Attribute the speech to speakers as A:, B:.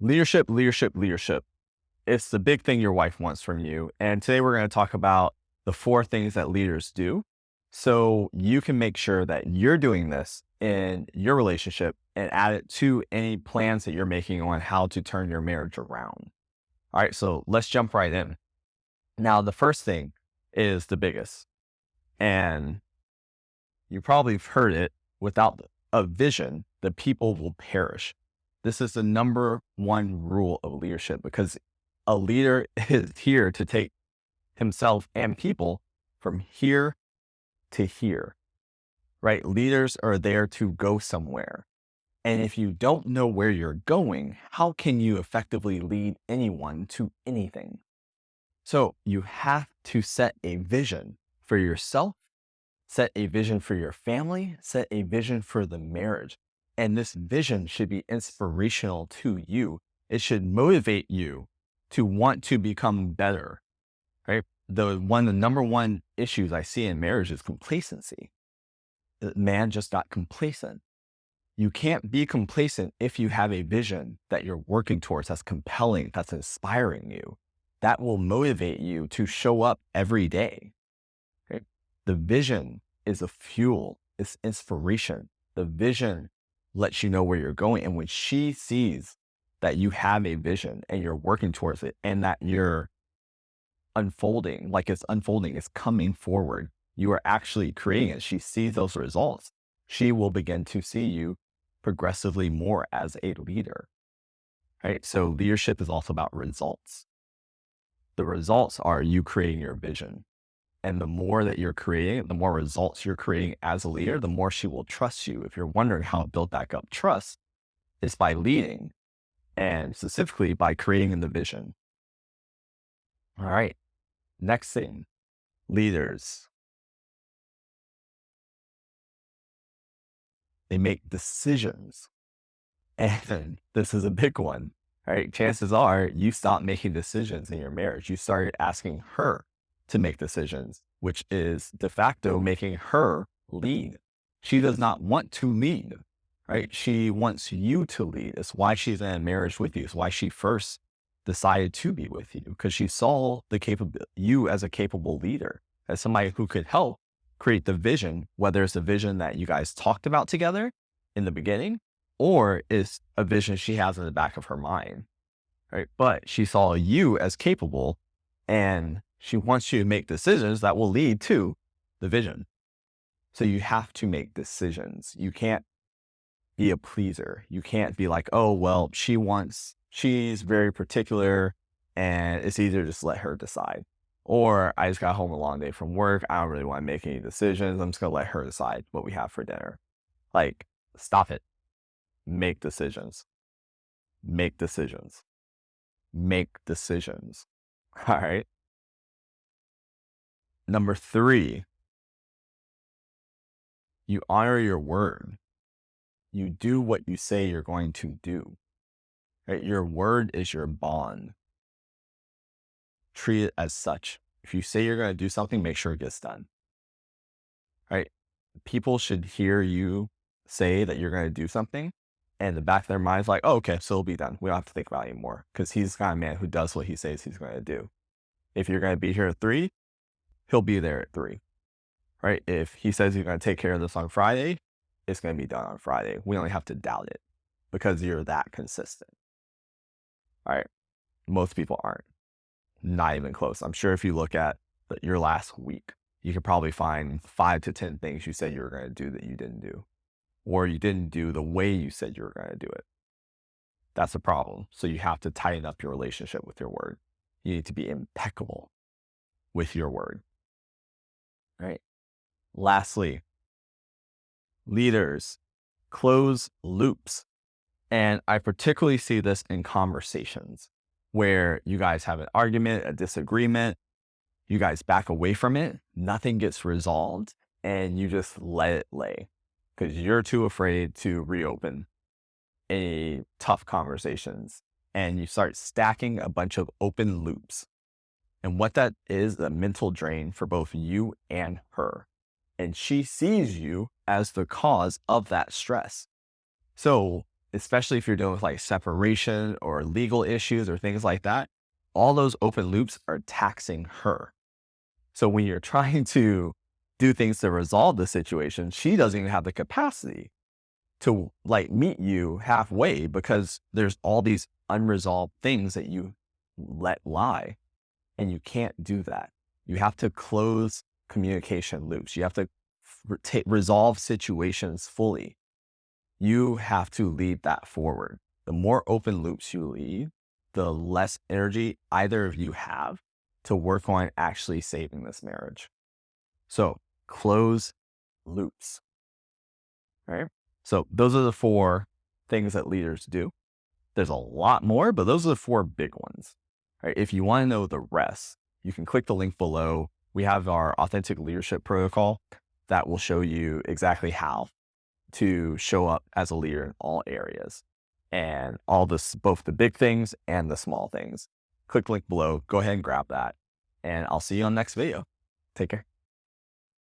A: Leadership, leadership, leadership. It's the big thing your wife wants from you. And today we're going to talk about the 4 things that leaders do so you can make sure that you're doing this in your relationship and add it to any plans that you're making on how to turn your marriage around. All right, so let's jump right in. Now, the first thing is the biggest, and you probably have heard it: without a vision, the people will perish. This is the number one rule of leadership because a leader is here to take himself and people from here to here, right? Leaders are there to go somewhere. And if you don't know where you're going, how can you effectively lead anyone to anything? So you have to set a vision for yourself, set a vision for your family, set a vision for the marriage. And this vision should be inspirational to you. It should motivate you to want to become better, right? The number one issues I see in marriage is complacency. The man just got complacent. You can't be complacent if you have a vision that you're working towards that's compelling, that's inspiring you, that will motivate you to show up every day. Okay? The vision is a fuel, it's inspiration. The vision lets you know where you're going. And when she sees that you have a vision and you're working towards it and that you're unfolding, like it's unfolding, it's coming forward, you are actually creating it. She sees those results. She will begin to see you progressively more as a leader, right? So leadership is also about results. The results are you creating your vision. And the more that you're creating, the more results you're creating as a leader, the more she will trust you. If you're wondering how to build back up trust, it's by leading and specifically by creating the vision. All right. Next thing, leaders. They make decisions. And this is a big one, right? Chances are you stopped making decisions in your marriage. You started asking her to make decisions, which is de facto making her lead. She does not want to lead, right? She wants you to lead. It's why she's in a marriage with you. It's why she first decided to be with you, because she saw you as a capable leader, as somebody who could help create the vision, whether it's a vision that you guys talked about together in the beginning, or is a vision she has in the back of her mind, right? But she saw you as capable, and she wants you to make decisions that will lead to the vision. So you have to make decisions. You can't be a pleaser. You can't be like, oh, well, she's very particular and it's easier to just let her decide. Or I just got home a long day from work. I don't really want to make any decisions. I'm just going to let her decide what we have for dinner. Like, stop it. Make decisions. Make decisions. Make decisions. All right. Number 3, you honor your word. You do what you say you're going to do. Right? Your word is your bond. Treat it as such. If you say you're going to do something, make sure it gets done. Right? People should hear you say that you're going to do something, and the back of their mind's like, oh, okay, so it'll be done. We don't have to think about it anymore, because he's the kind of man who does what he says he's going to do. If you're going to be here at 3, he'll be there at 3. Right? If he says he's going to take care of this on Friday, it's going to be done on Friday. We only have to doubt it because you're that consistent. All right. Most people aren't. Not even close. I'm sure if you look at your last week, you could probably find 5 to 10 things you said you were going to do that you didn't do, or you didn't do the way you said you were going to do it. That's a problem. So you have to tighten up your relationship with your word. You need to be impeccable with your word. Right? Lastly, leaders close loops. And I particularly see this in conversations where you guys have an argument, a disagreement, you guys back away from it, nothing gets resolved, and you just let it lay because you're too afraid to reopen any tough conversations. And you start stacking a bunch of open loops. And what that is a mental drain for both you and her. And she sees you as the cause of that stress. So especially if you're dealing with like separation or legal issues or things like that, all those open loops are taxing her. So when you're trying to do things to resolve the situation, she doesn't even have the capacity to like meet you halfway because there's all these unresolved things that you let lie, and you can't do that. You have to close communication loops. You have to resolve situations fully. You have to lead that forward. The more open loops you lead, the less energy either of you have to work on actually saving this marriage. So close loops, right? So those are the 4 things that leaders do. There's a lot more, but those are the 4 big ones. Right? If you want to know the rest, you can click the link below. We have our authentic leadership protocol that will show you exactly how to show up as a leader in all areas and all this, both the big things and the small things. Click the link below, go ahead and grab that, and I'll see you on the next video. Take care.